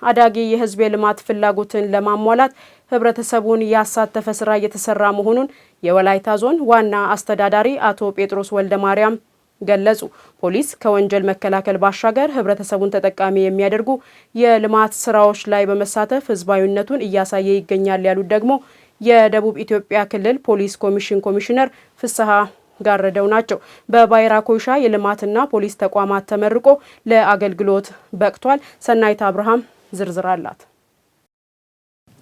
አዳጊ የህዝብ የልማት ፍላጎትን ለማሟላት ህብረተሰቡን ያሳተፈ ስራ እየተሰራ መሆኑን የወላይታ ዞን ዋና አስተዳዳሪ አቶ ጴጥሮስ ወልደማርያም ገለጹ። ፖሊስ ከወንጀል መከላከል ባሻገር ህብረተሰቡን ተጠቃሚ የሚያደርጉ የልማት ስራዎች ላይ በመሳተፍ ህዝባዊነቱን እያሳየ ይገኛል ያሉት ደግሞ የደቡብ ኢትዮጵያ ክልል ፖሊስ ኮሚሽን ኮሚሽነር ፍስሐ ጋረደው ናቸው። በባይራ ኮይሻ የልማትና ፖሊስ ተቋማት ተመርቆ ለአገልግሎት በቅቷል። ሰናይት አብርሃም ዝርዝር አላት።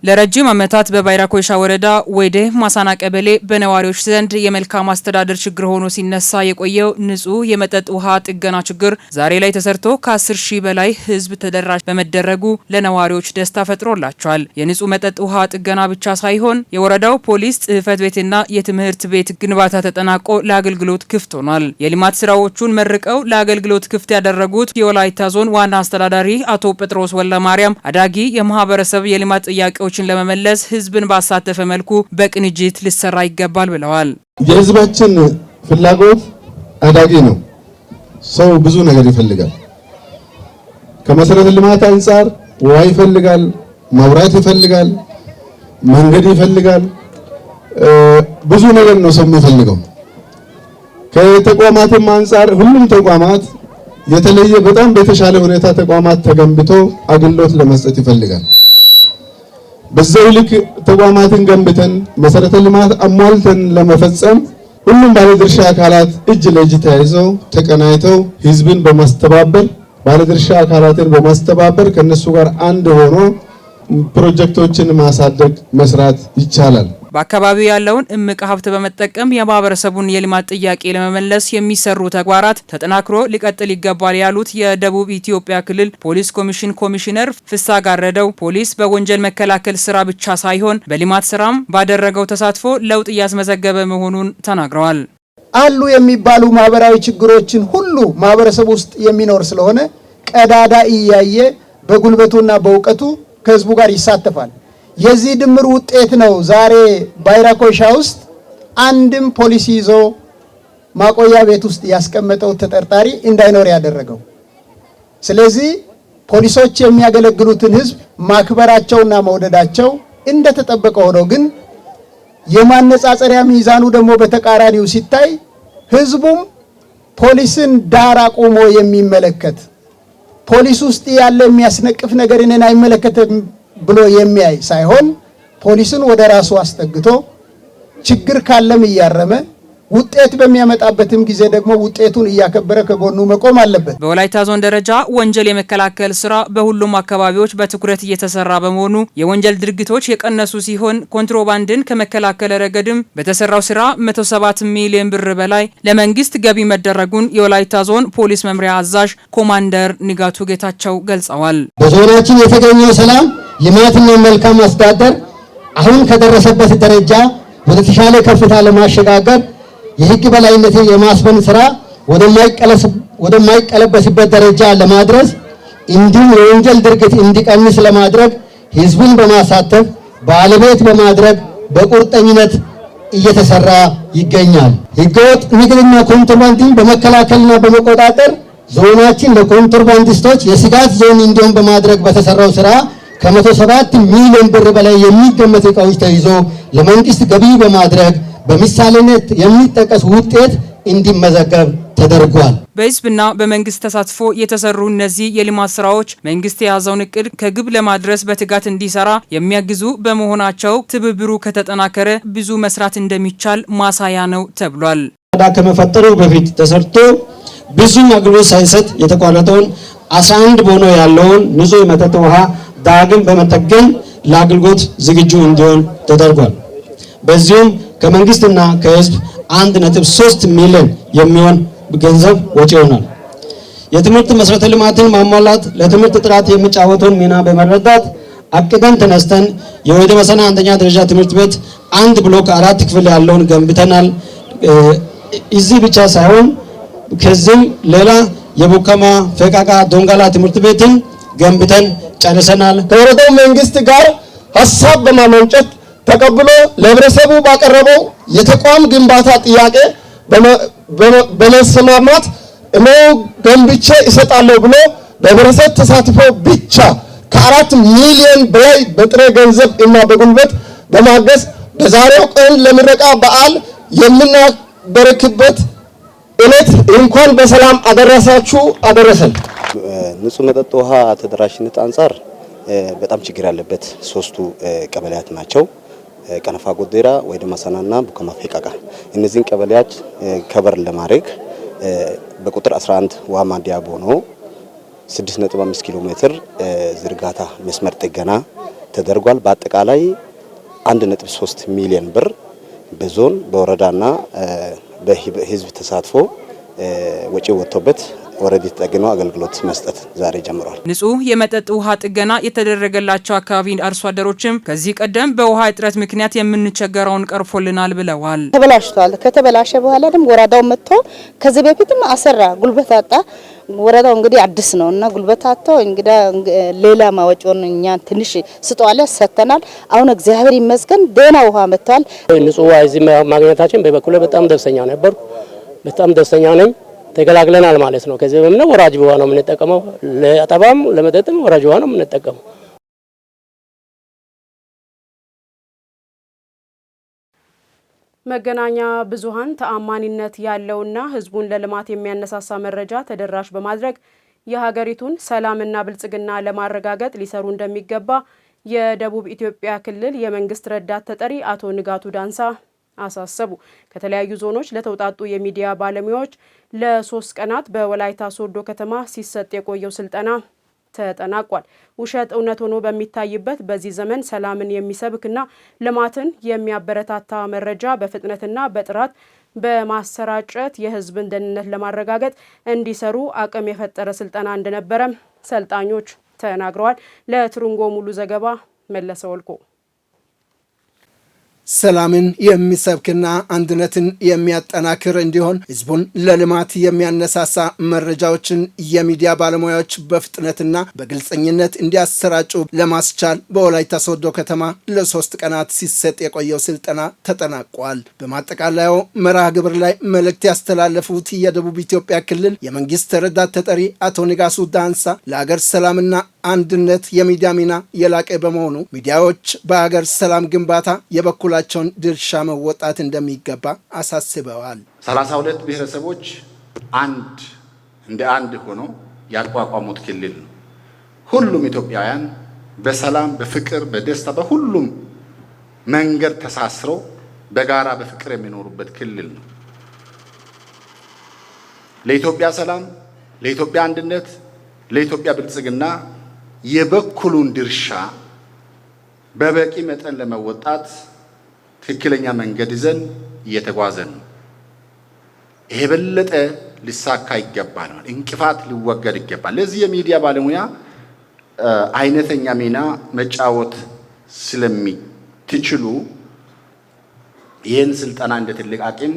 ለረጅም ዓመታት በባይራ ኮይሻ ወረዳ ወይደ ማሳና ቀበሌ በነዋሪዎች ዘንድ የመልካም አስተዳደር ችግር ሆኖ ሲነሳ የቆየው ንጹህ የመጠጥ ውሃ ጥገና ችግር ዛሬ ላይ ተሰርቶ ከ10 ሺህ በላይ ህዝብ ተደራሽ በመደረጉ ለነዋሪዎች ደስታ ፈጥሮላቸዋል። የንጹህ መጠጥ ውሃ ጥገና ብቻ ሳይሆን የወረዳው ፖሊስ ጽህፈት ቤትና የትምህርት ቤት ግንባታ ተጠናቆ ለአገልግሎት ክፍት ሆኗል። የልማት ስራዎቹን መርቀው ለአገልግሎት ክፍት ያደረጉት የወላይታ ዞን ዋና አስተዳዳሪ አቶ ጴጥሮስ ወልደማርያም አዳጊ የማህበረሰብ የልማት ጥያቄዎች ለመመለስ ህዝብን ባሳተፈ መልኩ በቅንጅት ሊሰራ ይገባል ብለዋል። የህዝባችን ፍላጎት አዳጊ ነው። ሰው ብዙ ነገር ይፈልጋል። ከመሰረተ ልማት አንፃር ውሃ ይፈልጋል፣ መብራት ይፈልጋል፣ መንገድ ይፈልጋል። ብዙ ነገር ነው ሰው የሚፈልገው። ከተቋማትም አንፃር ሁሉም ተቋማት የተለየ በጣም በተሻለ ሁኔታ ተቋማት ተገንብቶ አገልግሎት ለመስጠት ይፈልጋል። በዛው ልክ ተቋማትን ገንብተን መሰረተ ልማት አሟልተን ለመፈጸም ሁሉም ባለድርሻ አካላት እጅ ለእጅ ተያይዘው ተቀናይተው ህዝብን በማስተባበር ባለድርሻ አካላትን በማስተባበር ከነሱ ጋር አንድ ሆኖ ፕሮጀክቶችን ማሳደግ መስራት ይቻላል። በአካባቢው ያለውን እምቅ ሀብት በመጠቀም የማህበረሰቡን የልማት ጥያቄ ለመመለስ የሚሰሩ ተግባራት ተጠናክሮ ሊቀጥል ይገባል ያሉት የደቡብ ኢትዮጵያ ክልል ፖሊስ ኮሚሽን ኮሚሽነር ፍስሐ ጋረደው ፖሊስ በወንጀል መከላከል ስራ ብቻ ሳይሆን በልማት ስራም ባደረገው ተሳትፎ ለውጥ እያስመዘገበ መሆኑን ተናግረዋል። አሉ የሚባሉ ማህበራዊ ችግሮችን ሁሉ ማህበረሰብ ውስጥ የሚኖር ስለሆነ ቀዳዳ እያየ በጉልበቱና በእውቀቱ ከህዝቡ ጋር ይሳተፋል። የዚህ ድምር ውጤት ነው ዛሬ ባይራ ኮይሻ ውስጥ አንድም ፖሊስ ይዞ ማቆያ ቤት ውስጥ ያስቀመጠው ተጠርጣሪ እንዳይኖር ያደረገው። ስለዚህ ፖሊሶች የሚያገለግሉትን ህዝብ ማክበራቸውና መውደዳቸው እንደተጠበቀ ሆኖ ግን የማነጻጸሪያ ሚዛኑ ደግሞ በተቃራኒው ሲታይ ህዝቡም ፖሊስን ዳር አቁሞ የሚመለከት ፖሊስ ውስጥ ያለ የሚያስነቅፍ ነገር እኔን አይመለከትም ብሎ የሚያይ ሳይሆን ፖሊስን ወደ ራሱ አስጠግቶ ችግር ካለም እያረመ ውጤት በሚያመጣበትም ጊዜ ደግሞ ውጤቱን እያከበረ ከጎኑ መቆም አለበት። በወላይታ ዞን ደረጃ ወንጀል የመከላከል ስራ በሁሉም አካባቢዎች በትኩረት እየተሰራ በመሆኑ የወንጀል ድርጊቶች የቀነሱ ሲሆን ኮንትሮባንድን ከመከላከል ረገድም በተሰራው ስራ 107 ሚሊዮን ብር በላይ ለመንግስት ገቢ መደረጉን የወላይታ ዞን ፖሊስ መምሪያ አዛዥ ኮማንደር ንጋቱ ጌታቸው ገልጸዋል። በዞናችን የተገኘው ሰላም ልማትና መልካም አስተዳደር አሁን ከደረሰበት ደረጃ ወደ ተሻለ ከፍታ ለማሸጋገር የህግ በላይነትን የማስፈን ስራ ወደማይቀለበስበት ደረጃ ለማድረስ እንዲሁም የወንጀል ድርጊት እንዲቀንስ ለማድረግ ህዝብን በማሳተፍ ባለቤት በማድረግ በቁርጠኝነት እየተሰራ ይገኛል። ህገወጥ ንግድና ኮንትሮባንድን በመከላከልና በመቆጣጠር ዞናችን ለኮንትሮባንዲስቶች የስጋት ዞን እንዲሆን በማድረግ በተሰራው ስራ ከ107 ሚሊዮን ብር በላይ የሚገመት እቃዎች ተይዞ ለመንግስት ገቢ በማድረግ በሚሳለነት የሚጠቀስ ውጤት እንዲመዘገብ ተደርጓል። በህዝብና በመንግስት ተሳትፎ የተሰሩ እነዚህ የልማት ስራዎች መንግስት የያዘውን እቅድ ከግብ ለማድረስ በትጋት እንዲሰራ የሚያግዙ በመሆናቸው ትብብሩ ከተጠናከረ ብዙ መስራት እንደሚቻል ማሳያ ነው ተብሏል። ከመፈጠሩ በፊት ተሰርቶ ብዙ አገልግሎት ሳይሰጥ የተቋረጠውን 11 ቦኖ ያለውን ንጹህ የመጠጥ ውሃ ዳግም በመጠገን ለአገልግሎት ዝግጁ እንዲሆን ተደርጓል። በዚሁም ከመንግስትና ከህዝብ 1.3 ሚሊዮን የሚሆን ገንዘብ ወጪ ሆኗል። የትምህርት መሰረተ ልማትን ማሟላት ለትምህርት ጥራት የሚጫወተውን ሚና በመረዳት አቅደን ተነስተን የወይደ መሰና አንደኛ ደረጃ ትምህርት ቤት 1 ብሎክ 4 ክፍል ያለውን ገንብተናል። እዚህ ብቻ ሳይሆን ከዚህም ሌላ የቡከማ ፈቃቃ ዶንጋላ ትምህርት ቤትን ገንብተን ጨርሰናል። ከወረዳው መንግስት ጋር ሐሳብ በማመንጨት ተቀብሎ ለህብረተሰቡ ባቀረበው የተቋም ግንባታ ጥያቄ በመሰማማት ነው ገንብቼ እሰጣለሁ ብሎ በህብረተሰብ ተሳትፎ ብቻ ከ4 ሚሊዮን በላይ በጥሬ ገንዘብ እና በጉልበት በማገዝ በዛሬው ቀን ለምረቃ በዓል የምናበረክበት እለት እንኳን በሰላም አደረሳችሁ አደረሰን። ንጹህ መጠጥ ውሃ ተደራሽነት አንፃር በጣም ችግር ያለበት 3ቱ ቀበሌያት ናቸው። ቀነፋ ጎዴራ፣ ወይደ ማሰናና ቡከማ ፌቃቃ። እነዚህን ቀበሌያት ከበር ለማድረግ በቁጥር 11 ውሃ ማደያ ሆኖ 6.5 ኪሎ ሜትር ዝርጋታ መስመር ጥገና ተደርጓል። በአጠቃላይ 1.3 ሚሊዮን ብር በዞን በወረዳና በህዝብ ተሳትፎ ወጪ ወጥቶበት ወረዲ ተጠግኖ አገልግሎት መስጠት ዛሬ ጀምሯል። ንጹህ የመጠጥ ውሃ ጥገና የተደረገላቸው አካባቢ አርሶ አደሮችም ከዚህ ቀደም በውሃ እጥረት ምክንያት የምንቸገረውን ቀርፎልናል ብለዋል። ተበላሽቷል። ከተበላሸ በኋላ ደግሞ ወረዳው መጥቶ ከዚህ በፊትም አሰራ ጉልበት አጣ። ወረዳው እንግዲህ አዲስ ነውና ጉልበት አጥቶ እንግዲህ ሌላ ማወጪውን እኛ ትንሽ ስጧለ ሰተናል። አሁን እግዚአብሔር ይመስገን ደህና ውሃ መጥቷል። ንጹህ ውሃ እዚህ ማግኘታችን በበኩሌ በጣም ደስተኛ ነበርኩ። በጣም ደስተኛ ነኝ። ተገላግለናል ማለት ነው። ከዚህ በምን ወራጅ ውሃ ነው የምንጠቀመው። ለአጠባም ለመጠጥም ወራጅ ውሃ ነው የምንጠቀመው። መገናኛ ብዙሃን ተአማኒነት ያለውና ህዝቡን ለልማት የሚያነሳሳ መረጃ ተደራሽ በማድረግ የሀገሪቱን ሰላምና ብልጽግና ለማረጋገጥ ሊሰሩ እንደሚገባ የደቡብ ኢትዮጵያ ክልል የመንግስት ረዳት ተጠሪ አቶ ንጋቱ ዳንሳ አሳሰቡ። ከተለያዩ ዞኖች ለተውጣጡ የሚዲያ ባለሙያዎች ለ3 ቀናት በወላይታ ሶዶ ከተማ ሲሰጥ የቆየው ስልጠና ተጠናቋል። ውሸት እውነት ሆኖ በሚታይበት በዚህ ዘመን ሰላምን የሚሰብክና ልማትን የሚያበረታታ መረጃ በፍጥነትና በጥራት በማሰራጨት የህዝብን ደህንነት ለማረጋገጥ እንዲሰሩ አቅም የፈጠረ ስልጠና እንደነበረ ሰልጣኞች ተናግረዋል። ለትሩንጎ ሙሉ ዘገባ መለሰ ወልቆ። ሰላምን የሚሰብክና አንድነትን የሚያጠናክር እንዲሆን ህዝቡን ለልማት የሚያነሳሳ መረጃዎችን የሚዲያ ባለሙያዎች በፍጥነትና በግልጸኝነት እንዲያሰራጩ ለማስቻል በወላይታ ሶዶ ከተማ ለ3 ቀናት ሲሰጥ የቆየው ስልጠና ተጠናቋል። በማጠቃለያው መርሃ ግብር ላይ መልእክት ያስተላለፉት የደቡብ ኢትዮጵያ ክልል የመንግስት ረዳት ተጠሪ አቶ ንጋቱ ዳንሳ ለሀገር ሰላምና አንድነት የሚዲያ ሚና የላቀ በመሆኑ ሚዲያዎች በሀገር ሰላም ግንባታ የበኩላቸውን ድርሻ መወጣት እንደሚገባ አሳስበዋል። 32 ብሔረሰቦች እንደ አንድ ሆኖ ያቋቋሙት ክልል ነው። ሁሉም ኢትዮጵያውያን በሰላም፣ በፍቅር፣ በደስታ በሁሉም መንገድ ተሳስረው በጋራ በፍቅር የሚኖሩበት ክልል ነው። ለኢትዮጵያ ሰላም፣ ለኢትዮጵያ አንድነት፣ ለኢትዮጵያ ብልጽግና የበኩሉን ድርሻ በበቂ መጠን ለመወጣት ትክክለኛ መንገድ ይዘን እየተጓዘን ነው። ይሄ በለጠ ሊሳካ ይገባል። እንቅፋት ሊወገድ ይገባል። ለዚህ የሚዲያ ባለሙያ አይነተኛ ሚና መጫወት ስለሚትችሉ ይህን ስልጠና እንደ ትልቅ አቅም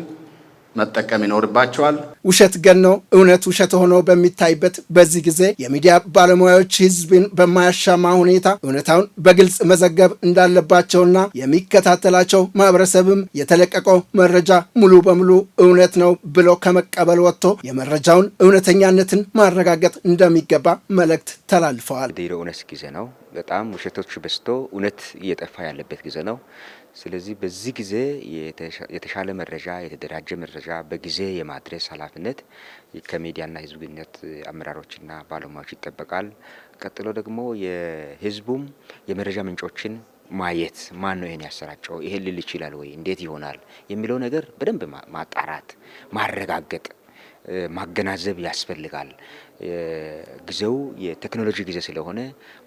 መጠቀም ይኖርባቸዋል። ውሸት ገኖ እውነት ውሸት ሆኖ በሚታይበት በዚህ ጊዜ የሚዲያ ባለሙያዎች ህዝብን በማያሻማ ሁኔታ እውነታውን በግልጽ መዘገብ እንዳለባቸውና የሚከታተላቸው ማህበረሰብም የተለቀቀው መረጃ ሙሉ በሙሉ እውነት ነው ብሎ ከመቀበል ወጥቶ የመረጃውን እውነተኛነትን ማረጋገጥ እንደሚገባ መልእክት ተላልፈዋል። እውነት ጊዜ ነው። በጣም ውሸቶች በዝቶ እውነት እየጠፋ ያለበት ጊዜ ነው። ስለዚህ በዚህ ጊዜ የተሻለ መረጃ፣ የተደራጀ መረጃ በጊዜ የማድረስ ኃላፊነት ከሚዲያና ህዝብ ግንኙነት አመራሮችና ባለሙያዎች ይጠበቃል። ቀጥሎ ደግሞ የህዝቡም የመረጃ ምንጮችን ማየት፣ ማን ነው ይሄን ያሰራጨው፣ ይሄን ሊል ይችላል ወይ፣ እንዴት ይሆናል የሚለው ነገር በደንብ ማጣራት፣ ማረጋገጥ፣ ማገናዘብ ያስፈልጋል። ጊዜው የቴክኖሎጂ ጊዜ ስለሆነ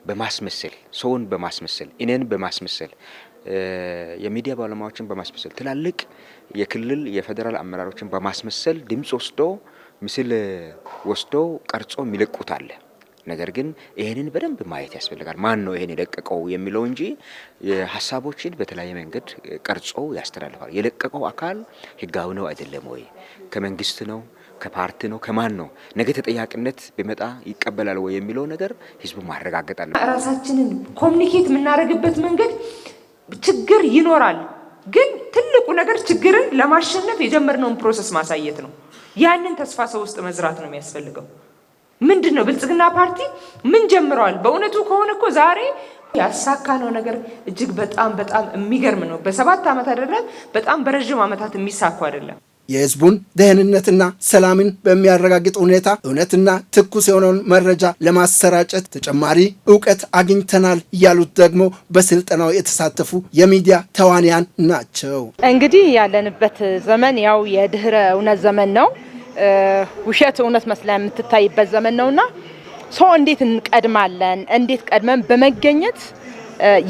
በማስመሰል ሰውን በማስመሰል እኔን በማስመሰል የሚዲያ ባለሙያዎችን በማስመሰል ትላልቅ የክልል የፌደራል አመራሮችን በማስመሰል ድምጽ ወስዶ ምስል ወስዶ ቀርጾ የሚለቁት አለ። ነገር ግን ይሄንን በደንብ ማየት ያስፈልጋል። ማን ነው ይሄን የለቀቀው የሚለው እንጂ ሀሳቦችን በተለያየ መንገድ ቀርጾ ያስተላልፋል። የለቀቀው አካል ህጋዊ ነው አይደለም ወይ፣ ከመንግስት ነው ከፓርቲ ነው ከማን ነው፣ ነገ ተጠያቂነት ቢመጣ ይቀበላል ወይ የሚለው ነገር ህዝቡ ማረጋገጥ አለ። ራሳችንን ኮሙኒኬት የምናደርግበት መንገድ ችግር ይኖራል፣ ግን ትልቁ ነገር ችግርን ለማሸነፍ የጀመርነውን ፕሮሰስ ማሳየት ነው። ያንን ተስፋ ሰው ውስጥ መዝራት ነው የሚያስፈልገው። ምንድነው ብልጽግና ፓርቲ ምን ጀምሯል? በእውነቱ ከሆነ እኮ ዛሬ ያሳካነው ነገር እጅግ በጣም የሚገርም ነው። በ7 ዓመት አይደለም፣ በጣም በረጅም ዓመታት የሚሳኩ አይደለም። የህዝቡን ደህንነትና ሰላምን በሚያረጋግጥ ሁኔታ እውነትና ትኩስ የሆነውን መረጃ ለማሰራጨት ተጨማሪ እውቀት አግኝተናል ያሉት ደግሞ በስልጠናው የተሳተፉ የሚዲያ ተዋንያን ናቸው። እንግዲህ ያለንበት ዘመን ያው የድህረ እውነት ዘመን ነው። ውሸት እውነት መስላ የምትታይበት ዘመን ነውና ሰው እንዴት እንቀድማለን፣ እንዴት ቀድመን በመገኘት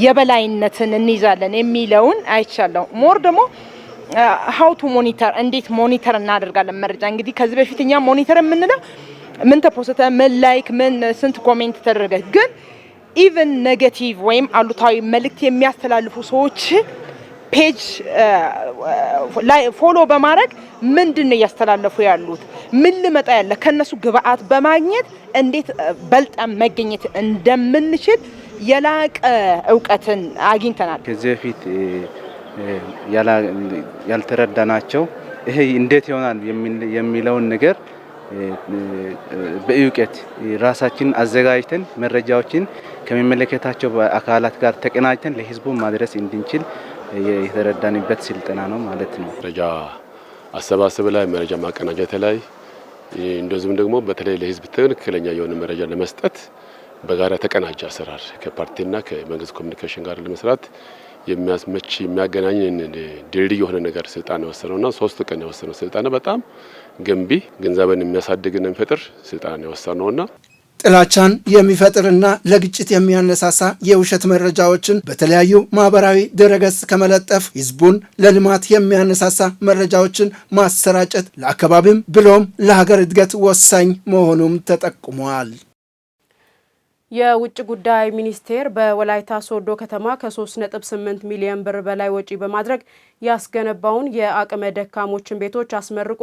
የበላይነትን እንይዛለን የሚለውን አይቻለው። ሞር ደግሞ how to monitor እንዴት ሞኒተር እናደርጋለን መረጃ። እንግዲህ ከዚህ በፊትኛ ሞኒተር የምንለው ምን ተፖስተ፣ ምን ላይክ፣ ምን ስንት ኮሜንት ተደረገ። ግን ኢቭን ኔጌቲቭ ወይም አሉታዊ መልእክት የሚያስተላልፉ ሰዎች ፔጅ ላይ ፎሎ በማድረግ ምንድነው ያስተላልፉ ያሉት፣ ምን ልመጣ ያለ ከነሱ ግብአት በማግኘት እንዴት በልጠን መገኘት እንደምንችል የላቀ ዕውቀትን አግኝተናል። ከዚህ በፊት ያልተረዳናቸው ይሄ እንዴት ይሆናል የሚለውን ነገር በእውቀት ራሳችን አዘጋጅተን መረጃዎችን ከሚመለከታቸው አካላት ጋር ተቀናጅተን ለህዝቡ ማድረስ እንድንችል የተረዳንበት ስልጠና ነው ማለት ነው። መረጃ አሰባሰብ ላይ፣ መረጃ ማቀናጀት ላይ እንደዚሁም ደግሞ በተለይ ለህዝብ ትክክለኛ የሆነ መረጃ ለመስጠት በጋራ ተቀናጀ አሰራር ከፓርቲና ከመንግስት ኮሚኒኬሽን ጋር ለመስራት የሚያስመች የሚያገናኝ ድልድይ የሆነ ነገር ስልጣን የወሰነውና 3 ቀን የወሰነው ስልጣን በጣም ገንቢ ግንዛቤን የሚያሳድግና የሚፈጥር ስልጣን የወሰነውና ጥላቻን የሚፈጥርና ለግጭት የሚያነሳሳ የውሸት መረጃዎችን በተለያዩ ማህበራዊ ድረገጽ ከመለጠፍ ህዝቡን ለልማት የሚያነሳሳ መረጃዎችን ማሰራጨት ለአካባቢም ብሎም ለሀገር እድገት ወሳኝ መሆኑም ተጠቁሟል። የውጭ ጉዳይ ሚኒስቴር በወላይታ ሶዶ ከተማ ከ3.8 ሚሊዮን ብር በላይ ወጪ በማድረግ ያስገነባውን የአቅመ ደካሞችን ቤቶች አስመርቆ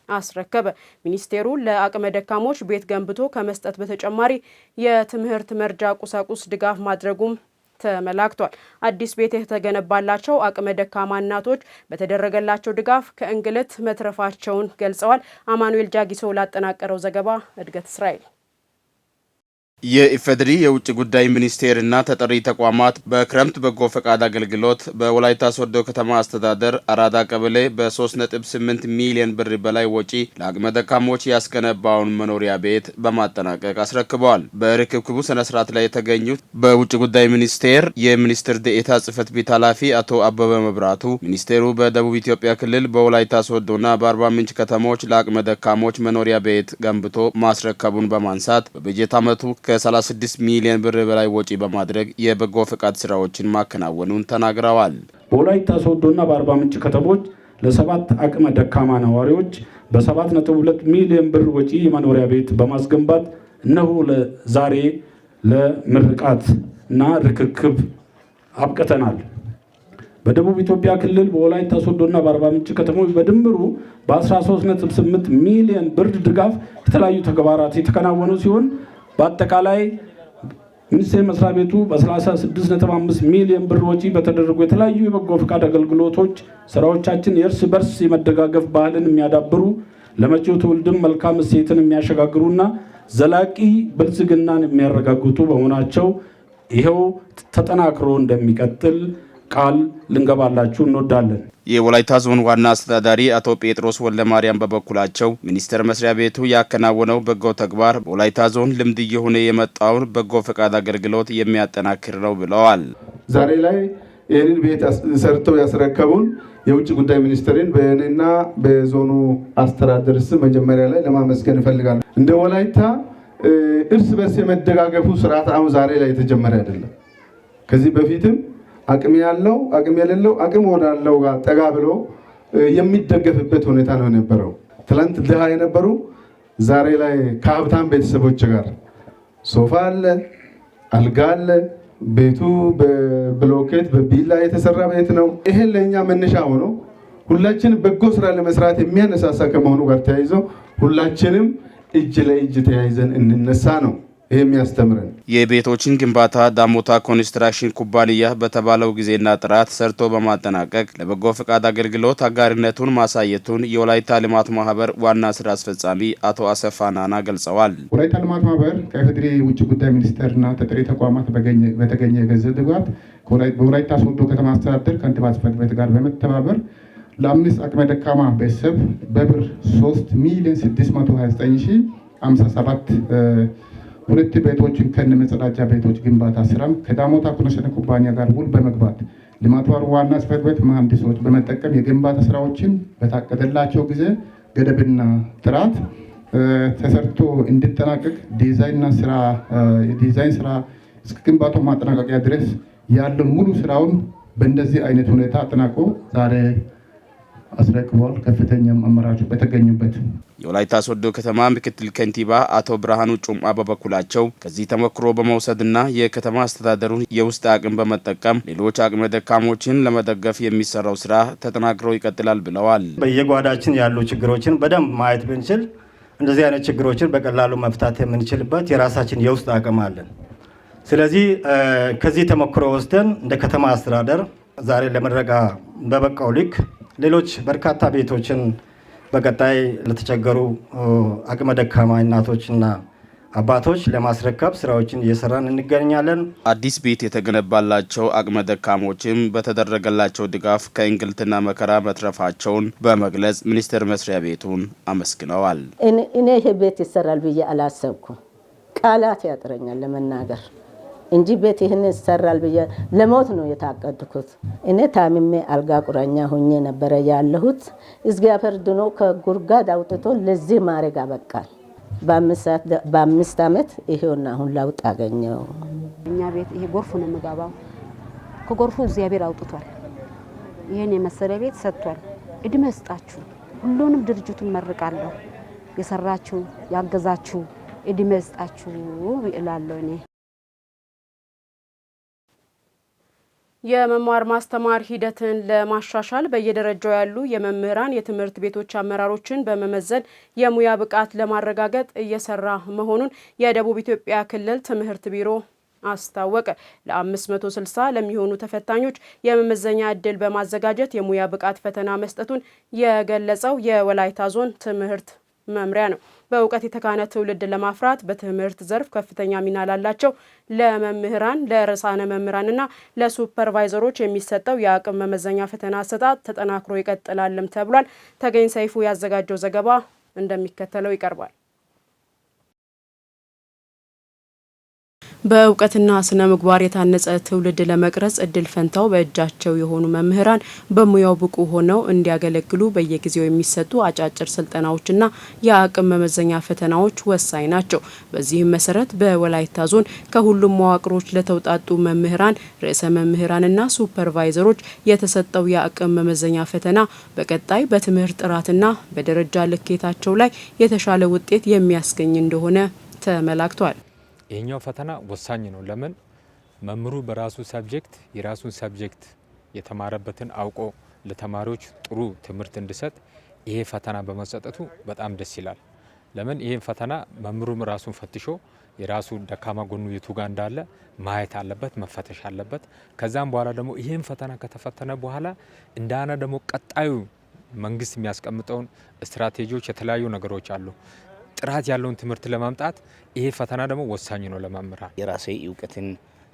አስረከበ። ሚኒስቴሩ ለአቅመ ደካሞች ቤት ገንብቶ ከመስጠት በተጨማሪ የትምህርት መርጃ ቁሳቁስ ድጋፍ ማድረጉም ተመላክቷል። አዲስ ቤት የተገነባላቸው አቅመ ደካማ እናቶች በተደረገላቸው ድጋፍ ከእንግልት መትረፋቸውን ገልጸዋል። አማኑኤል ጃጊሶ ላጠናቀረው ዘገባ እድገት እስራኤል። የኢፌዴሪ የውጭ ጉዳይ ሚኒስቴርና ተጠሪ ተቋማት በክረምት በጎ ፈቃድ አገልግሎት በወላይታ ሶዶ ከተማ አስተዳደር አራዳ ቀበሌ በ3.8 ሚሊዮን ብር በላይ ወጪ ለአቅመ ደካሞች ያስገነባውን መኖሪያ ቤት በማጠናቀቅ አስረክበዋል። በርክክቡ ስነ ስርዓት ላይ የተገኙት በውጭ ጉዳይ ሚኒስቴር የሚኒስትር ዴኤታ ጽህፈት ቤት ኃላፊ አቶ አበበ መብራቱ ሚኒስቴሩ በደቡብ ኢትዮጵያ ክልል በወላይታ ሶዶና በአርባ ምንጭ ከተሞች ለአቅመ ደካሞች መኖሪያ ቤት ገንብቶ ማስረከቡን በማንሳት በበጀት ዓመቱ ከ36 ሚሊዮን ብር በላይ ወጪ በማድረግ የበጎ ፈቃድ ስራዎችን ማከናወኑን ተናግረዋል። በወላይታ ሶዶና በአርባ ምንጭ ከተሞች ለ7 አቅመ ደካማ ነዋሪዎች በ7.2 ሚሊዮን ብር ወጪ መኖሪያ ቤት በማስገንባት እነሆ ዛሬ ለምርቃት እና ርክክብ አብቅተናል። በደቡብ ኢትዮጵያ ክልል በወላይታ ሶዶና በአርባ ምንጭ ከተሞች በድምሩ በ13.8 ሚሊዮን ብር ድጋፍ የተለያዩ ተግባራት የተከናወኑ ሲሆን በአጠቃላይ ሚኒስቴር መስሪያ ቤቱ በ36.5 ሚሊዮን ብር ወጪ በተደረጉ የተለያዩ የበጎ ፈቃድ አገልግሎቶች ስራዎቻችን የእርስ በርስ የመደጋገፍ ባህልን የሚያዳብሩ ለመጪው ትውልድም መልካም እሴትን የሚያሸጋግሩና ዘላቂ ብልጽግናን የሚያረጋግጡ በመሆናቸው ይሄው ተጠናክሮ እንደሚቀጥል ቃል ልንገባላችሁ እንወዳለን። የወላይታ ዞን ዋና አስተዳዳሪ አቶ ጴጥሮስ ወልደማርያም በበኩላቸው ሚኒስቴር መስሪያ ቤቱ ያከናወነው በጎ ተግባር በወላይታ ዞን ልምድ እየሆነ የመጣውን በጎ ፈቃድ አገልግሎት የሚያጠናክር ነው ብለዋል። ዛሬ ላይ ይህንን ቤት ሰርተው ያስረከቡን የውጭ ጉዳይ ሚኒስቴርን በእኔና በዞኑ አስተዳደር ስም መጀመሪያ ላይ ለማመስገን እፈልጋለሁ። እንደ ወላይታ እርስ በርስ የመደጋገፉ ስርዓት አሁን ዛሬ ላይ የተጀመረ አይደለም። ከዚህ በፊትም አቅም ያለው አቅም የሌለው አቅም ወዳለው ጋር ጠጋ ብሎ የሚደገፍበት ሁኔታ ነው የነበረው። ትላንት ድሃ የነበሩ ዛሬ ላይ ከሀብታም ቤተሰቦች ጋር ሶፋ አለ፣ አልጋ አለ። ቤቱ በብሎኬት በቢላ የተሰራ ቤት ነው። ይሄን ለእኛ መነሻ ሆኖ ሁላችንም በጎ ስራ ለመስራት የሚያነሳሳ ከመሆኑ ጋር ተያይዞ ሁላችንም እጅ ለእጅ ተያይዘን እንነሳ ነው ይሄም ያስተምረን የቤቶችን ግንባታ ዳሞታ ኮንስትራክሽን ኩባንያ በተባለው ጊዜና ጥራት ሰርቶ በማጠናቀቅ ለበጎ ፈቃድ አገልግሎት አጋርነቱን ማሳየቱን የወላይታ ልማት ማህበር ዋና ስራ አስፈጻሚ አቶ አሰፋ ናና ገልጸዋል። ወላይታ ልማት ማህበር ከፌዴሪ ውጭ ጉዳይ ሚኒስቴርና ተጠሪ ተቋማት በተገኘ የገንዘብ ድጋፍ በወላይታ ሶዶ ከተማ አስተዳደር ከንቲባ ጽሕፈት ቤት ጋር በመተባበር ለ5 አቅመ ደካማ ቤተሰብ በብር 3,629,057 ሁለት ቤቶችን ከነ መጸዳጃ ቤቶች ግንባታ ስራም ከዳሞታ ኮንስትራክሽን ኩባንያ ጋር ውል በመግባት ልማት ማህበሩ ዋና ጽሕፈት ቤት መሐንዲሶች በመጠቀም የግንባታ ስራዎችን በታቀደላቸው ጊዜ ገደብና ጥራት ተሰርቶ እንዲጠናቀቅ የዲዛይን ስራ እስከ ግንባታው ማጠናቀቂያ ድረስ ያለውን ሙሉ ስራውን በእንደዚህ አይነት ሁኔታ አጠናቆ ዛሬ አስረክቧል። ከፍተኛም አመራሮች በተገኙበት የወላይታ ሶዶ ከተማ ምክትል ከንቲባ አቶ ብርሃኑ ጩምአ በበኩላቸው ከዚህ ተሞክሮ በመውሰድና የከተማ አስተዳደሩን የውስጥ አቅም በመጠቀም ሌሎች አቅመ ደካሞችን ለመደገፍ የሚሰራው ስራ ተጠናክሮ ይቀጥላል ብለዋል። በየጓዳችን ያሉ ችግሮችን በደንብ ማየት ብንችል እንደዚህ አይነት ችግሮችን በቀላሉ መፍታት የምንችልበት የራሳችን የውስጥ አቅም አለን። ስለዚህ ከዚህ ተሞክሮ ወስደን እንደ ከተማ አስተዳደር ዛሬ ለምረቃ በበቃው ልክ ሌሎች በርካታ ቤቶችን በቀጣይ ለተቸገሩ አቅመ ደካማ እናቶችና አባቶች ለማስረከብ ስራዎችን እየሰራን እንገኛለን። አዲስ ቤት የተገነባላቸው አቅመ ደካሞችም በተደረገላቸው ድጋፍ ከእንግልትና መከራ መትረፋቸውን በመግለጽ ሚኒስቴር መስሪያ ቤቱን አመስግነዋል። እኔ ይሄ ቤት ይሰራል ብዬ አላሰብኩም። ቃላት ያጥረኛል ለመናገር እንጂ ቤት ይህን ይሰራል ብዬ ለሞት ነው የታቀድኩት። እኔ ታምሜ አልጋ ቁራኛ ሆኜ ነበረ ያለሁት። እግዚአብሔር ድኖ ከጉርጋድ አውጥቶ ለዚህ ማረግ አበቃል። በ5 ዓመት ይሄውና አሁን ለውጥ አገኘው። እኛ ቤት ይሄ ጎርፍ ነው የምገባው። ከጎርፉ እግዚአብሔር አውጥቷል። ይሄን የመሰለ ቤት ሰጥቷል። እድሜ ይስጣችሁ። ሁሉንም ድርጅቱን መርቃለሁ። የሰራችሁ ያገዛችሁ እድሜ ይስጣችሁ እላለሁ እኔ። የመማር ማስተማር ሂደትን ለማሻሻል በየደረጃው ያሉ የመምህራን የትምህርት ቤቶች አመራሮችን በመመዘን የሙያ ብቃት ለማረጋገጥ እየሰራ መሆኑን የደቡብ ኢትዮጵያ ክልል ትምህርት ቢሮ አስታወቀ። ለ560 ለሚሆኑ ተፈታኞች የመመዘኛ ዕድል በማዘጋጀት የሙያ ብቃት ፈተና መስጠቱን የገለጸው የወላይታ ዞን ትምህርት መምሪያ ነው። በእውቀት የተካነ ትውልድ ለማፍራት በትምህርት ዘርፍ ከፍተኛ ሚና ላላቸው ለመምህራን፣ ለርዕሳነ መምህራንና ለሱፐርቫይዘሮች የሚሰጠው የአቅም መመዘኛ ፈተና አሰጣጥ ተጠናክሮ ይቀጥላልም ተብሏል። ተገኝ ሰይፉ ያዘጋጀው ዘገባ እንደሚከተለው ይቀርባል። በእውቀትና ስነ ምግባር የታነጸ ትውልድ ለመቅረጽ እድል ፈንታው በእጃቸው የሆኑ መምህራን በሙያው ብቁ ሆነው እንዲያገለግሉ በየጊዜው የሚሰጡ አጫጭር ስልጠናዎችና የአቅም መመዘኛ ፈተናዎች ወሳኝ ናቸው። በዚህም መሰረት በወላይታ ዞን ከሁሉም መዋቅሮች ለተውጣጡ መምህራን፣ ርዕሰ መምህራንና ሱፐርቫይዘሮች የተሰጠው የአቅም መመዘኛ ፈተና በቀጣይ በትምህርት ጥራትና በደረጃ ልኬታቸው ላይ የተሻለ ውጤት የሚያስገኝ እንደሆነ ተመላክቷል። ይሄኛው ፈተና ወሳኝ ነው። ለምን መምህሩ በራሱ ሰብጀክት የራሱን ሰብጀክት የተማረበትን አውቆ ለተማሪዎች ጥሩ ትምህርት እንዲሰጥ ይሄ ፈተና በመሰጠቱ በጣም ደስ ይላል። ለምን ይሄን ፈተና መምህሩም ራሱን ፈትሾ የራሱ ደካማ ጎኑ የቱ ጋር እንዳለ ማየት አለበት፣ መፈተሽ አለበት። ከዛም በኋላ ደግሞ ይሄን ፈተና ከተፈተነ በኋላ እንዳና ደግሞ ቀጣዩ መንግስት የሚያስቀምጠውን ስትራቴጂዎች የተለያዩ ነገሮች አሉ። ጥራት ያለውን ትምህርት ለማምጣት ይሄ ፈተና ደግሞ ወሳኝ ነው ለመምህራን። የራሴ እውቀትን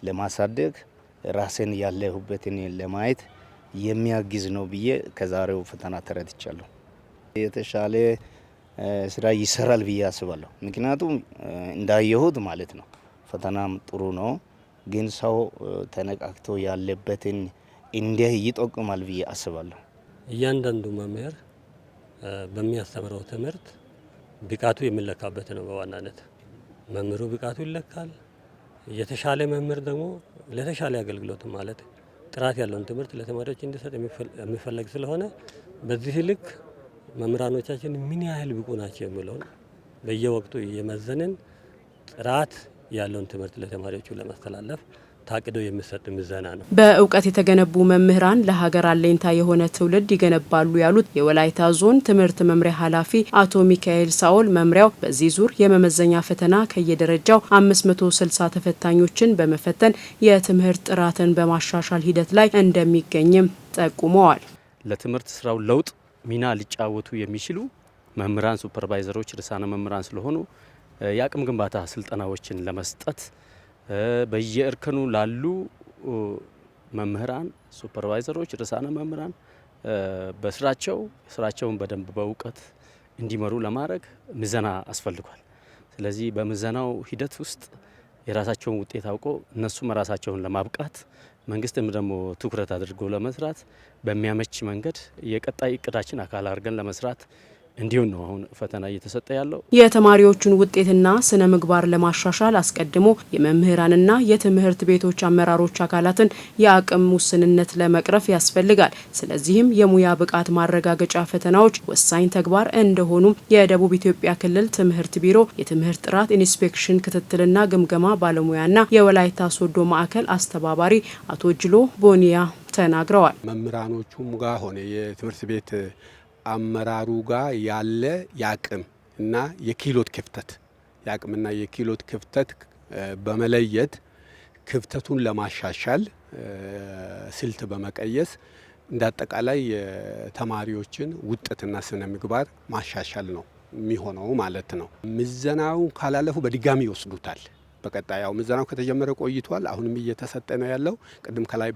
ለማሳደግ ራሴን ያለሁበትን ለማየት የሚያግዝ ነው ብዬ ከዛሬው ፈተና ተረድቻለሁ። የተሻለ ስራ ይሰራል ብዬ አስባለሁ። ምክንያቱም እንዳየሁት ማለት ነው ፈተናም ጥሩ ነው፣ ግን ሰው ተነቃቅቶ ያለበትን እንዲህ ይጠቁማል ብዬ አስባለሁ። እያንዳንዱ መምህር በሚያስተምረው ትምህርት ብቃቱ የሚለካበት ነው። በዋናነት መምህሩ ብቃቱ ይለካል። የተሻለ መምህር ደግሞ ለተሻለ አገልግሎት ማለት ጥራት ያለውን ትምህርት ለተማሪዎች እንዲሰጥ የሚፈለግ ስለሆነ በዚህ ልክ መምህራኖቻችን ምን ያህል ብቁ ናቸው የሚለውን በየወቅቱ እየመዘንን ጥራት ያለውን ትምህርት ለተማሪዎቹ ለማስተላለፍ ታቅዶ የሚሰጥ ምዘና ነው። በእውቀት የተገነቡ መምህራን ለሀገር አለኝታ የሆነ ትውልድ ይገነባሉ ያሉት የወላይታ ዞን ትምህርት መምሪያ ኃላፊ አቶ ሚካኤል ሳኦል መምሪያው በዚህ ዙር የመመዘኛ ፈተና ከየደረጃው 560 ተፈታኞችን በመፈተን የትምህርት ጥራትን በማሻሻል ሂደት ላይ እንደሚገኝም ጠቁመዋል። ለትምህርት ስራው ለውጥ ሚና ሊጫወቱ የሚችሉ መምህራን፣ ሱፐርቫይዘሮች፣ ርዕሳነ መምህራን ስለሆኑ የአቅም ግንባታ ስልጠናዎችን ለመስጠት በየእርከኑ ላሉ መምህራን፣ ሱፐርቫይዘሮች፣ ርዕሳነ መምህራን ስራቸውን በደንብ በእውቀት እንዲመሩ ለማድረግ ምዘና አስፈልጓል። ስለዚህ በምዘናው ሂደት ውስጥ የራሳቸውን ውጤት አውቆ እነሱም ራሳቸውን ለማብቃት መንግስትም ደግሞ ትኩረት አድርጎ ለመስራት በሚያመች መንገድ የቀጣይ እቅዳችን አካል አድርገን ለመስራት እንዲሁም ነው አሁን ፈተና እየተሰጠ ያለው። የተማሪዎቹን ውጤትና ስነ ምግባር ለማሻሻል አስቀድሞ የመምህራንና የትምህርት ቤቶች አመራሮች አካላትን የአቅም ውስንነት ለመቅረፍ ያስፈልጋል። ስለዚህም የሙያ ብቃት ማረጋገጫ ፈተናዎች ወሳኝ ተግባር እንደሆኑም የደቡብ ኢትዮጵያ ክልል ትምህርት ቢሮ የትምህርት ጥራት ኢንስፔክሽን ክትትልና ግምገማ ባለሙያና የወላይታ ሶዶ ማዕከል አስተባባሪ አቶ ጅሎ ቦኒያ ተናግረዋል። መምህራኖቹም ጋር ሆነ የትምህርት ቤት አመራሩ ጋር ያለ የአቅም እና የክህሎት ክፍተት የአቅምና የክህሎት ክፍተት በመለየት ክፍተቱን ለማሻሻል ስልት በመቀየስ እንዳጠቃላይ ተማሪዎችን ውጤትና ስነ ምግባር ማሻሻል ነው የሚሆነው ማለት ነው። ምዘናው ካላለፉ በድጋሚ ይወስዱታል። በቀጣያው ምዘናው ከተጀመረ ቆይቷል። አሁንም እየተሰጠ ነው ያለው። ቅድም ከላይ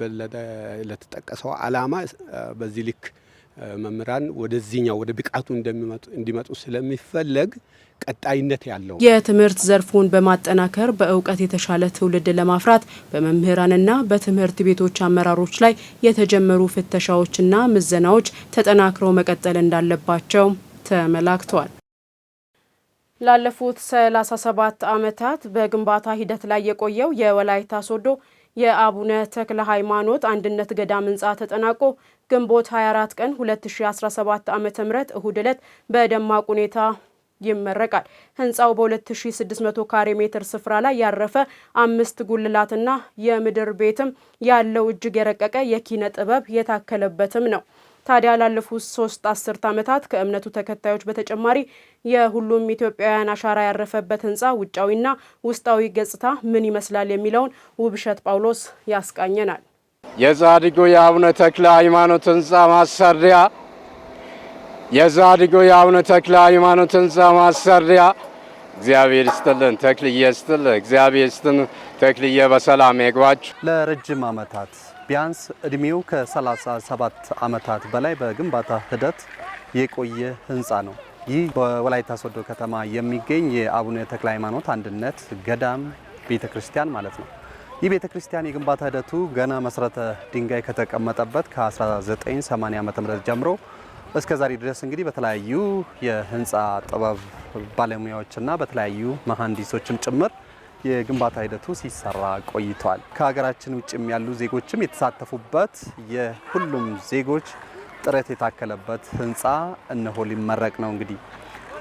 ለተጠቀሰው ዓላማ በዚህ ልክ መምህራን ወደዚህኛው ወደ ብቃቱ እንዲመጡ ስለሚፈለግ ቀጣይነት ያለው የትምህርት ዘርፉን በማጠናከር በእውቀት የተሻለ ትውልድ ለማፍራት በመምህራንና በትምህርት ቤቶች አመራሮች ላይ የተጀመሩ ፍተሻዎችና ምዘናዎች ተጠናክረው መቀጠል እንዳለባቸው ተመላክቷል። ላለፉት 37 ዓመታት በግንባታ ሂደት ላይ የቆየው የወላይታ ሶዶ የአቡነ ተክለ ሃይማኖት አንድነት ገዳም ህንጻ ተጠናቆ ግንቦት 24 ቀን 2017 ዓ.ም እሁድ ዕለት በደማቅ ሁኔታ ይመረቃል። ህንጻው በ2600 ካሬ ሜትር ስፍራ ላይ ያረፈ 5 ጉልላትና የምድር ቤትም ያለው እጅግ የረቀቀ የኪነ ጥበብ የታከለበትም ነው። ታዲያ ላለፉት 3 አስርት ዓመታት ከእምነቱ ተከታዮች በተጨማሪ የሁሉም ኢትዮጵያውያን አሻራ ያረፈበት ህንጻ ውጫዊና ውስጣዊ ገጽታ ምን ይመስላል የሚለውን ውብሸት ጳውሎስ ያስቃኘናል። የጻድቁ የአቡነ ተክለ ሃይማኖት ህንጻ ማሰሪያ እግዚአብሔር ይስጥልን፣ ተክልዬ ይስጥልን፣ እግዚአብሔር ይስጥልን፣ ተክልዬ በሰላም ያግባችሁ። ለረጅም ዓመታት ቢያንስ እድሜው ከ37 ዓመታት በላይ በግንባታ ሂደት የቆየ ህንጻ ነው። ይህ በወላይታ ሶዶ ከተማ የሚገኝ የአቡነ ተክለ ሃይማኖት አንድነት ገዳም ቤተክርስቲያን ማለት ነው። ይህ ቤተክርስቲያን የግንባታ ሂደቱ ገና መሰረተ ድንጋይ ከተቀመጠበት ከ1980 ዓ.ም ጀምሮ እስከ ዛሬ ድረስ እንግዲህ በተለያዩ የህንጻ ጥበብ ባለሙያዎችና በተለያዩ መሐንዲሶችም ጭምር የግንባታ ሂደቱ ሲሰራ ቆይቷል። ከሀገራችን ውጭም ያሉ ዜጎችም የተሳተፉበት የሁሉም ዜጎች ጥረት የታከለበት ህንጻ እነሆ ሊመረቅ ነው እንግዲህ።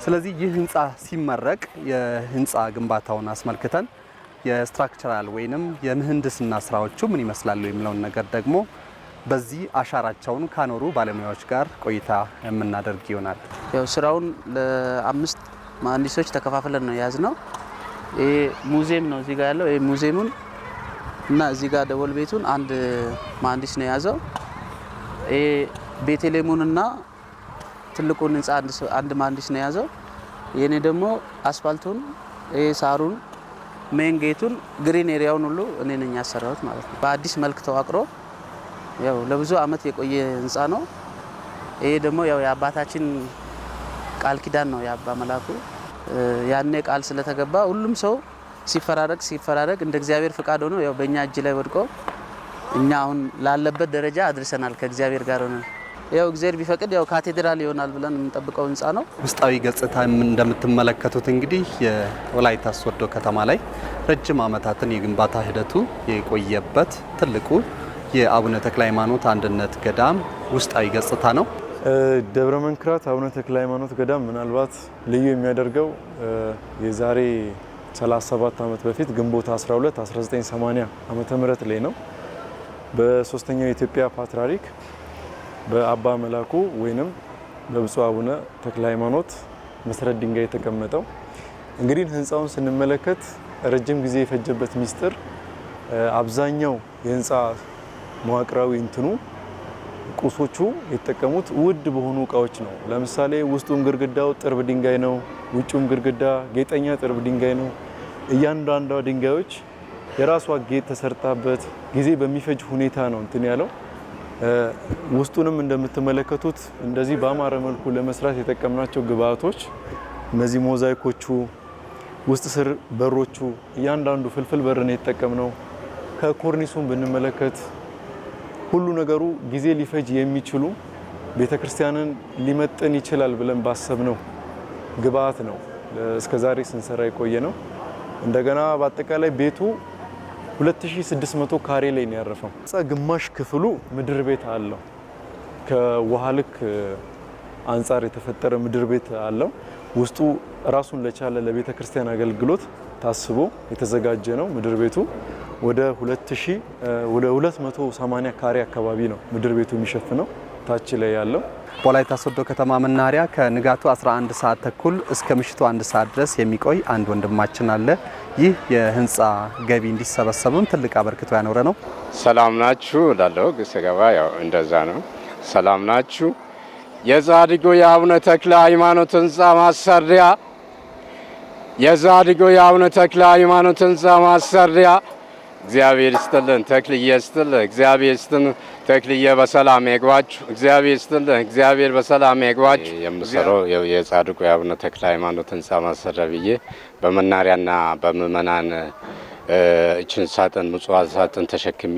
ስለዚህ ይህ ህንጻ ሲመረቅ የህንጻ ግንባታውን አስመልክተን የስትራክቸራል ወይንም የምህንድስና ስራዎቹ ምን ይመስላሉ የሚለውን ነገር ደግሞ በዚህ አሻራቸውን ካኖሩ ባለሙያዎች ጋር ቆይታ የምናደርግ ይሆናል። ያው ስራውን ለ5 መሐንዲሶች ተከፋፍለን ነው የያዝነው። ይሄ ሙዚየም ነው እዚህ ጋር ያለው። ይሄ ሙዚየሙን እና እዚህ ጋር ደወል ቤቱን አንድ መሐንዲስ ነው የያዘው። ይሄ ቤተልሔሙን እና ትልቁን ህንጻ አንድ መሐንዲስ ነው የያዘው። የኔ ደግሞ አስፋልቱን፣ ይሄ ሳሩን፣ ሜን ጌቱን፣ ግሪን ኤሪያውን ሁሉ እኔ ነኝ ያሰራሁት ማለት ነው። በአዲስ መልክ ተዋቅሮ ያው ለብዙ አመት የቆየ ህንጻ ነው። ይሄ ደግሞ ያው የአባታችን ቃል ኪዳን ነው የአባ መላኩ ያኔ ቃል ስለተገባ ሁሉም ሰው ሲፈራረቅ እንደ እግዚአብሔር ፍቃድ ሆኖ ያው በእኛ እጅ ላይ ወድቆ እኛ አሁን ላለበት ደረጃ አድርሰናል። ከእግዚአብሔር ጋር ሆነ ያው እግዚአብሔር ቢፈቅድ ያው ካቴድራል ይሆናል ብለን የምንጠብቀው ህንጻ ነው። ውስጣዊ ገጽታ እንደምትመለከቱት እንግዲህ የወላይታ ሶዶ ከተማ ላይ ረጅም ዓመታትን የግንባታ ሂደቱ የቆየበት ትልቁ የአቡነ ተክለ ሃይማኖት አንድነት ገዳም ውስጣዊ ገጽታ ነው። ደብረ መንክራት አቡነ ተክለ ሃይማኖት ገዳም ምናልባት ልዩ የሚያደርገው የዛሬ 37 ዓመት በፊት ግንቦት 12 1980 ዓመተ ምህረት ላይ ነው በሶስተኛው የኢትዮጵያ ፓትርያርክ በአባ መላኩ ወይንም በብፁዕ አቡነ ተክለ ሃይማኖት መሰረት ድንጋይ የተቀመጠው። እንግዲህ ህንጻውን ስንመለከት ረጅም ጊዜ የፈጀበት ሚስጥር አብዛኛው የህንጻ መዋቅራዊ እንትኑ ቁሶቹ የተጠቀሙት ውድ በሆኑ እቃዎች ነው። ለምሳሌ ውስጡም ግድግዳው ጥርብ ድንጋይ ነው፣ ውጭም ግድግዳ ጌጠኛ ጥርብ ድንጋይ ነው። እያንዳንዷ ድንጋዮች የራሷ ጌጥ ተሰርታበት ጊዜ በሚፈጅ ሁኔታ ነው እንትን ያለው። ውስጡንም እንደምትመለከቱት እንደዚህ በአማረ መልኩ ለመስራት የተጠቀምናቸው ግብአቶች እነዚህ ሞዛይኮቹ፣ ውስጥ ስር በሮቹ እያንዳንዱ ፍልፍል በር ነው የተጠቀምነው። ከኮርኒሱም ብንመለከት ሁሉ ነገሩ ጊዜ ሊፈጅ የሚችሉ ቤተክርስቲያንን ሊመጥን ይችላል ብለን ባሰብነው ግብአት ነው እስከዛሬ ስንሰራ የቆየ ነው። እንደገና በአጠቃላይ ቤቱ 2600 ካሬ ላይ ነው ያረፈው። ግማሽ ክፍሉ ምድር ቤት አለው። ከውሃ ልክ አንጻር የተፈጠረ ምድር ቤት አለው። ውስጡ ራሱን ለቻለ ለቤተ ክርስቲያን አገልግሎት ታስቦ የተዘጋጀ ነው። ምድር ቤቱ ወደ 280 ካሬ አካባቢ ነው ምድር ቤቱ የሚሸፍነው ታች ላይ ያለው። በወላይታ ሶዶ ከተማ መናኸሪያ ከንጋቱ 11 ሰዓት ተኩል እስከ ምሽቱ 1 ሰዓት ድረስ የሚቆይ አንድ ወንድማችን አለ። ይህ የህንፃ ገቢ እንዲሰበሰብም ትልቅ አበርክቶ ያኖረ ነው። ሰላም ናችሁ እላለሁ። ስገባ ያው እንደዛ ነው። ሰላም ናችሁ። የጻድቁ የአቡነ ተክለ ሃይማኖት ህንፃ ማሰሪያ የአቡነ ተክለ ሃይማኖት ህንፃ ማሰሪያ እግዚአብሔር ይስጥልን፣ ተክልዬ ይስጥልን፣ እግዚአብሔር ይስጥልን፣ ተክልዬ በሰላም ያግባችሁ፣ እግዚአብሔር ይስጥልን፣ እግዚአብሔር በሰላም ያግባችሁ። የምሰራው የጻድቁ የአቡነ ተክለ ሃይማኖት ህንፃ ማሰሪያ ብዬ በመናሪያና በምእመናን እችን ሳጥን ምጽዋት ሳጥን ተሸክሜ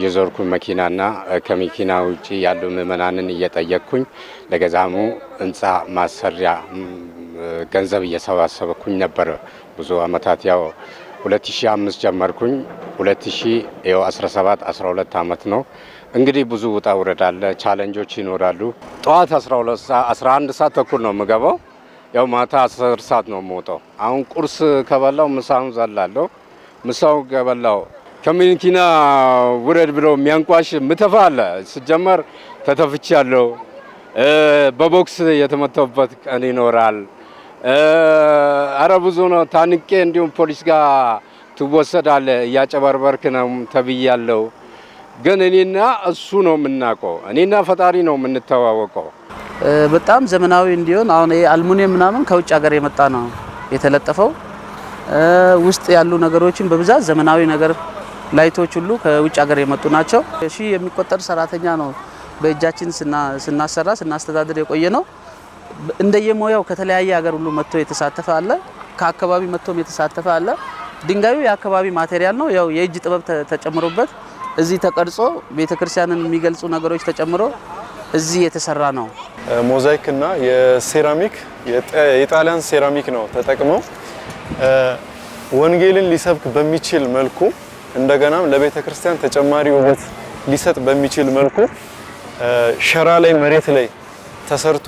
የዞርኩኝ መኪናና ከመኪና ውጪ ያሉ ምእመናንን እየጠየቅኩኝ ለገዳሙ ህንፃ ማሰሪያ ገንዘብ እየሰባሰብኩኝ ነበር። ብዙ አመታት ያው 2005 ጀመርኩኝ 2017 12 አመት ነው። እንግዲህ ብዙ ውጣ ውረድ አለ፣ ቻሌንጆች ይኖራሉ። ጠዋት 11 ሰዓት ተኩል ነው የምገባው፣ ያው ማታ 10 ሰዓት ነው የምወጣው። አሁን ቁርስ ከበላው ምሳውን ዘላለሁ። ምሳው ከበላው ከመኪና ውረድ ብሎ የሚያንቋሽ ምተፋ አለ። ሲጀመር ተተፍቻለሁ። በቦክስ የተመተውበት ቀን ይኖራል። አረ ብዙ ነው። ታንቄ እንዲሁም ፖሊስ ጋር ትወሰዳለ፣ እያጨበርበርክ ነው ተብያለሁ። ግን እኔና እሱ ነው የምናውቀው፣ እኔና ፈጣሪ ነው የምንተዋወቀው። በጣም ዘመናዊ እንዲሆን አሁን ይሄ አልሙኒየም ምናምን ከውጭ ሀገር የመጣ ነው የተለጠፈው። ውስጥ ያሉ ነገሮችን በብዛት ዘመናዊ ነገር ላይቶች ሁሉ ከውጭ ሀገር የመጡ ናቸው። ሺህ የሚቆጠር ሰራተኛ ነው በእጃችን ስናስተዳድር የቆየ ነው። እንደየሞያው ከተለያየ ሀገር ሁሉ መጥቶ የተሳተፈ አለ፣ ከአካባቢ መጥቶም የተሳተፈ አለ። ድንጋዩ የአካባቢ ማቴሪያል ነው። ያው የእጅ ጥበብ ተጨምሮበት እዚህ ተቀርጾ ቤተክርስቲያንን የሚገልጹ ነገሮች ተጨምሮ እዚህ የተሰራ ነው። ሞዛይክ እና የሴራሚክ የጣሊያን ሴራሚክ ነው ተጠቅመው ወንጌልን ሊሰብክ በሚችል መልኩ እንደገናም ለቤተክርስቲያን ተጨማሪ ውበት ሊሰጥ በሚችል መልኩ ሸራ ላይ መሬት ላይ ተሰርቶ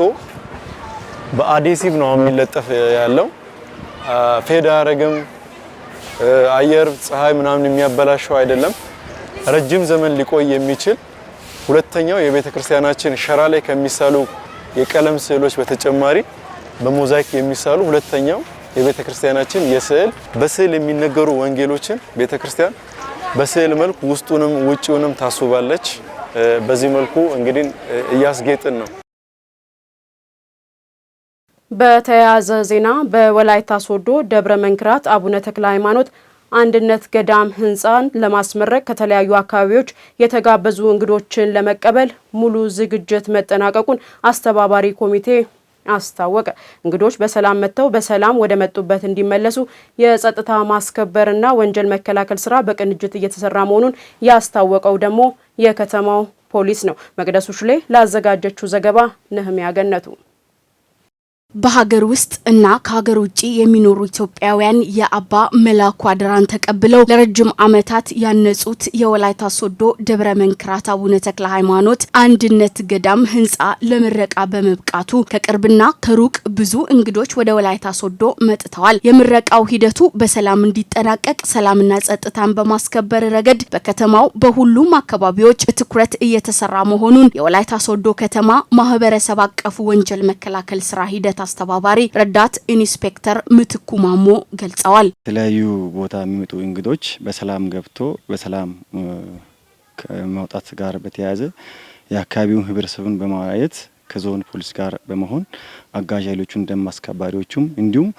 በአዴሲቭ ነው የሚለጠፍ ያለው። ፌድ አያረግም። አየር፣ ፀሐይ ምናምን የሚያበላሸው አይደለም። ረጅም ዘመን ሊቆይ የሚችል ሁለተኛው የቤተክርስቲያናችን ሸራ ላይ ከሚሳሉ የቀለም ስዕሎች በተጨማሪ በሞዛይክ የሚሳሉ ሁለተኛው የቤተክርስቲያናችን በስዕል የሚነገሩ ወንጌሎችን ቤተክርስቲያን በስዕል መልኩ ውስጡንም ውጪውንም ታስባለች። በዚህ መልኩ እንግዲህ እያስጌጥን ነው። በተያያዘ ዜና በወላይታ ሶዶ ደብረ መንክራት አቡነ ተክለ ሃይማኖት አንድነት ገዳም ህንፃን ለማስመረቅ ከተለያዩ አካባቢዎች የተጋበዙ እንግዶችን ለመቀበል ሙሉ ዝግጅት መጠናቀቁን አስተባባሪ ኮሚቴ አስታወቀ። እንግዶች በሰላም መጥተው በሰላም ወደ መጡበት እንዲመለሱ የጸጥታ ማስከበርና ወንጀል መከላከል ስራ በቅንጅት እየተሰራ መሆኑን ያስታወቀው ደግሞ የከተማው ፖሊስ ነው። መቅደሱ ሽሌ ላዘጋጀችው ዘገባ ነህሚያ ገነቱ። በሀገር ውስጥ እና ከሀገር ውጪ የሚኖሩ ኢትዮጵያውያን የአባ መላኩ አደራን ተቀብለው ለረጅም ዓመታት ያነጹት የወላይታ ሶዶ ደብረ መንክራት አቡነ ተክለ ሃይማኖት አንድነት ገዳም ህንጻ ለምረቃ በመብቃቱ ከቅርብና ከሩቅ ብዙ እንግዶች ወደ ወላይታ ሶዶ መጥተዋል። የምረቃው ሂደቱ በሰላም እንዲጠናቀቅ ሰላምና ጸጥታን በማስከበር ረገድ በከተማው በሁሉም አካባቢዎች በትኩረት እየተሰራ መሆኑን የወላይታ ሶዶ ከተማ ማህበረሰብ አቀፍ ወንጀል መከላከል ስራ ሂደት አስተባባሪ ረዳት ኢንስፔክተር ምትኩ ማሞ ገልጸዋል። የተለያዩ ቦታ የሚመጡ እንግዶች በሰላም ገብቶ በሰላም ከመውጣት ጋር በተያያዘ የአካባቢውን ህብረተሰቡን በማዋየት ከዞን ፖሊስ ጋር በመሆን አጋዥ ኃይሎቹን ደንብ አስከባሪዎቹም እንዲሁም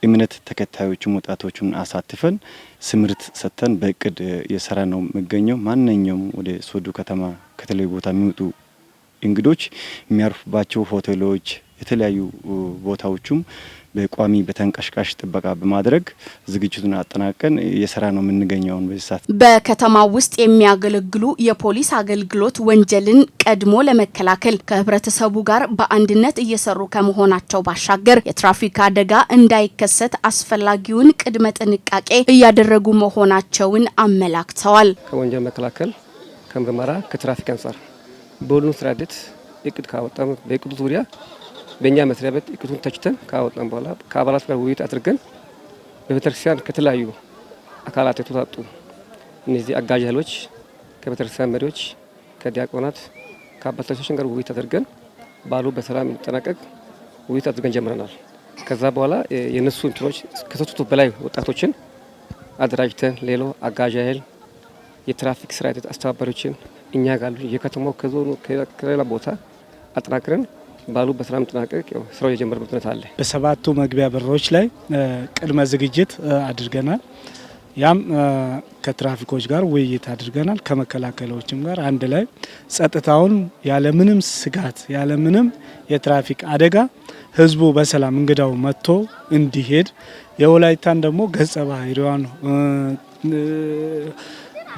እምነት ተከታዮቹም ወጣቶቹን አሳትፈን ስምርት ሰጥተን በእቅድ የሰራ ነው የሚገኘው። ማንኛውም ወደ ሶዶ ከተማ ከተለያዩ ቦታ የሚመጡ እንግዶች የሚያርፉባቸው ሆቴሎች የተለያዩ ቦታዎችም በቋሚ በተንቀሽቃሽ ጥበቃ በማድረግ ዝግጅቱን አጠናቀን የሰራ ነው የምንገኘው። በዚህ ሰዓት በከተማው ውስጥ የሚያገለግሉ የፖሊስ አገልግሎት ወንጀልን ቀድሞ ለመከላከል ከህብረተሰቡ ጋር በአንድነት እየሰሩ ከመሆናቸው ባሻገር የትራፊክ አደጋ እንዳይከሰት አስፈላጊውን ቅድመ ጥንቃቄ እያደረጉ መሆናቸውን አመላክተዋል። ከወንጀል መከላከል ከምርመራ ከትራፊክ አንጻር በሁሉም ስራ ሂደት እቅድ ካወጣን በእቅዱ ዙሪያ በእኛ መስሪያ ቤት እቅዱን ተችተን ካወጣን በኋላ ከአባላት ጋር ውይይት አድርገን በቤተክርስቲያን ከተለያዩ አካላት የተውጣጡ እነዚህ አጋዥ ኃይሎች ከቤተክርስቲያን መሪዎች፣ ከዲያቆናት፣ ከአባቶቻችን ጋር ውይይት አድርገን ባሉ በሰላም እንዲጠናቀቅ ውይይት አድርገን ጀምረናል። ከዛ በኋላ የነሱ እንትኖች ከተቱት በላይ ወጣቶችን አደራጅተን ሌሎ አጋዥ ኃይል የትራፊክ ስራ ሂደት አስተባባሪዎችን እኛ ጋር የከተማው ከዞኑ ከሌላ ቦታ አጠናክረን ባሉ በሰላም ተጠናቀቅ ስራው የጀመረበት ሁኔታ አለ። በሰባቱ መግቢያ በሮች ላይ ቅድመ ዝግጅት አድርገናል። ያም ከትራፊኮች ጋር ውይይት አድርገናል። ከመከላከያዎችም ጋር አንድ ላይ ጸጥታውን ያለምንም ስጋት ያለምንም የትራፊክ አደጋ ህዝቡ በሰላም እንግዳው መጥቶ እንዲሄድ የወላይታን ደግሞ ገጸ ባህሪዋን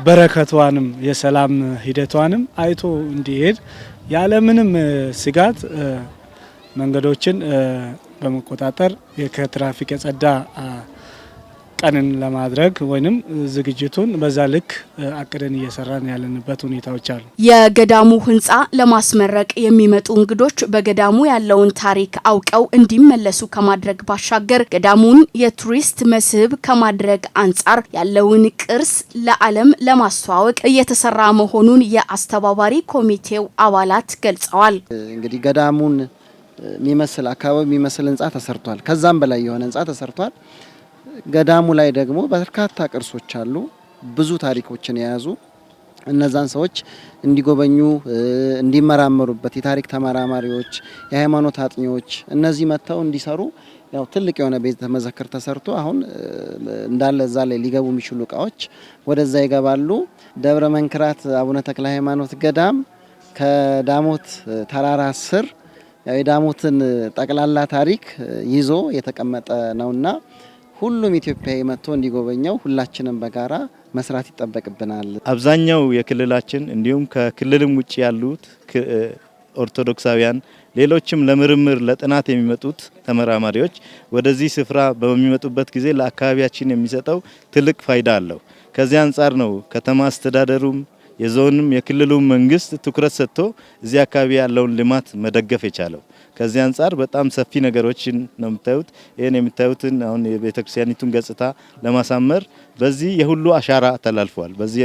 በረከቷንም የሰላም ሂደቷንም አይቶ እንዲሄድ ያለምንም ስጋት መንገዶችን በመቆጣጠር ከትራፊክ የጸዳ ቀንን ለማድረግ ወይንም ዝግጅቱን በዛ ልክ አቅደን እየሰራን ያለንበት ሁኔታዎች አሉ። የገዳሙ ህንጻ ለማስመረቅ የሚመጡ እንግዶች በገዳሙ ያለውን ታሪክ አውቀው እንዲመለሱ ከማድረግ ባሻገር ገዳሙን የቱሪስት መስህብ ከማድረግ አንጻር ያለውን ቅርስ ለዓለም ለማስተዋወቅ እየተሰራ መሆኑን የአስተባባሪ ኮሚቴው አባላት ገልጸዋል። እንግዲህ ገዳሙን የሚመስል አካባቢ የሚመስል ህንጻ ተሰርቷል። ከዛም በላይ የሆነ ህንጻ ተሰርቷል። ገዳሙ ላይ ደግሞ በርካታ ቅርሶች አሉ፣ ብዙ ታሪኮችን የያዙ እነዛን ሰዎች እንዲጎበኙ እንዲመራመሩበት የታሪክ ተመራማሪዎች፣ የሃይማኖት አጥኚዎች እነዚህ መጥተው እንዲሰሩ ያው ትልቅ የሆነ ቤተ መዘክር ተሰርቶ አሁን እንዳለ እዛ ላይ ሊገቡ የሚችሉ እቃዎች ወደዛ ይገባሉ። ደብረ መንክራት አቡነ ተክለ ሃይማኖት ገዳም ከዳሞት ተራራ ስር ያው የዳሞትን ጠቅላላ ታሪክ ይዞ የተቀመጠ ነውና ሁሉም ኢትዮጵያዊ መጥቶ እንዲጎበኘው ሁላችንም በጋራ መስራት ይጠበቅብናል። አብዛኛው የክልላችን እንዲሁም ከክልልም ውጭ ያሉት ኦርቶዶክሳውያን ሌሎችም ለምርምር ለጥናት የሚመጡት ተመራማሪዎች ወደዚህ ስፍራ በሚመጡበት ጊዜ ለአካባቢያችን የሚሰጠው ትልቅ ፋይዳ አለው። ከዚህ አንጻር ነው ከተማ አስተዳደሩም የዞንም የክልሉም መንግስት ትኩረት ሰጥቶ እዚህ አካባቢ ያለውን ልማት መደገፍ የቻለው። ከዚህ አንጻር በጣም ሰፊ ነገሮችን ነው የምታዩት። ይሄን የምታዩትን አሁን የቤተክርስቲያኒቱን ገጽታ ለማሳመር በዚህ የሁሉ አሻራ ተላልፏል። በዚህ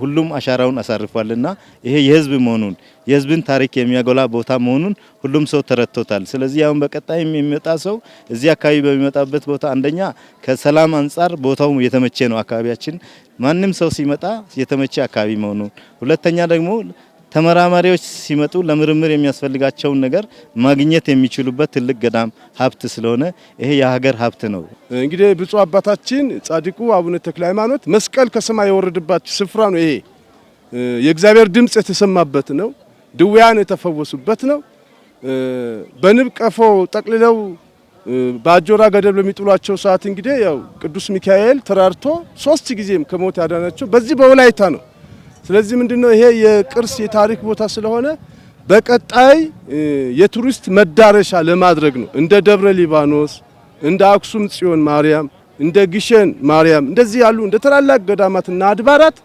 ሁሉም አሻራውን አሳርፏልና ይሄ የህዝብ መሆኑን የህዝብን ታሪክ የሚያጎላ ቦታ መሆኑን ሁሉም ሰው ተረድቶታል። ስለዚህ አሁን በቀጣይ የሚመጣ ሰው እዚህ አካባቢ በሚመጣበት ቦታ አንደኛ ከሰላም አንጻር ቦታው የተመቸ ነው። አካባቢያችን ማንም ሰው ሲመጣ የተመቸ አካባቢ መሆኑን፣ ሁለተኛ ደግሞ ተመራማሪዎች ሲመጡ ለምርምር የሚያስፈልጋቸውን ነገር ማግኘት የሚችሉበት ትልቅ ገዳም ሀብት ስለሆነ ይሄ የሀገር ሀብት ነው። እንግዲህ ብፁዕ አባታችን ጻድቁ አቡነ ተክለ ሃይማኖት መስቀል ከሰማይ የወረደባቸው ስፍራ ነው። ይሄ የእግዚአብሔር ድምጽ የተሰማበት ነው። ድውያን የተፈወሱበት ነው። በንብ ቀፎ ጠቅልለው በአጆራ ገደል በሚጥሏቸው ሰዓት እንግዲህ ያው ቅዱስ ሚካኤል ተራርቶ 3 ጊዜም ከሞት ያዳናቸው በዚህ በወላይታ ነው። ስለዚህ ምንድነው ይሄ የቅርስ የታሪክ ቦታ ስለሆነ በቀጣይ የቱሪስት መዳረሻ ለማድረግ ነው። እንደ ደብረ ሊባኖስ፣ እንደ አክሱም ጽዮን ማርያም፣ እንደ ግሸን ማርያም እንደዚህ ያሉ እንደ ታላላቅ ገዳማትና አድባራት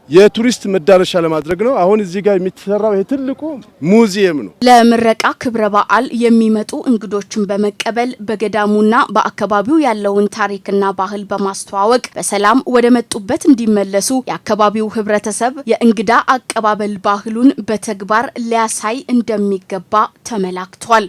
የቱሪስት መዳረሻ ለማድረግ ነው። አሁን እዚህ ጋር የሚተሰራው ይሄ ትልቁ ሙዚየም ነው። ለምረቃ ክብረ በዓል የሚመጡ እንግዶችን በመቀበል በገዳሙና በአካባቢው ያለውን ታሪክና ባህል በማስተዋወቅ በሰላም ወደ መጡበት እንዲመለሱ የአካባቢው ህብረተሰብ የእንግዳ አቀባበል ባህሉን በተግባር ሊያሳይ እንደሚገባ ተመላክቷል።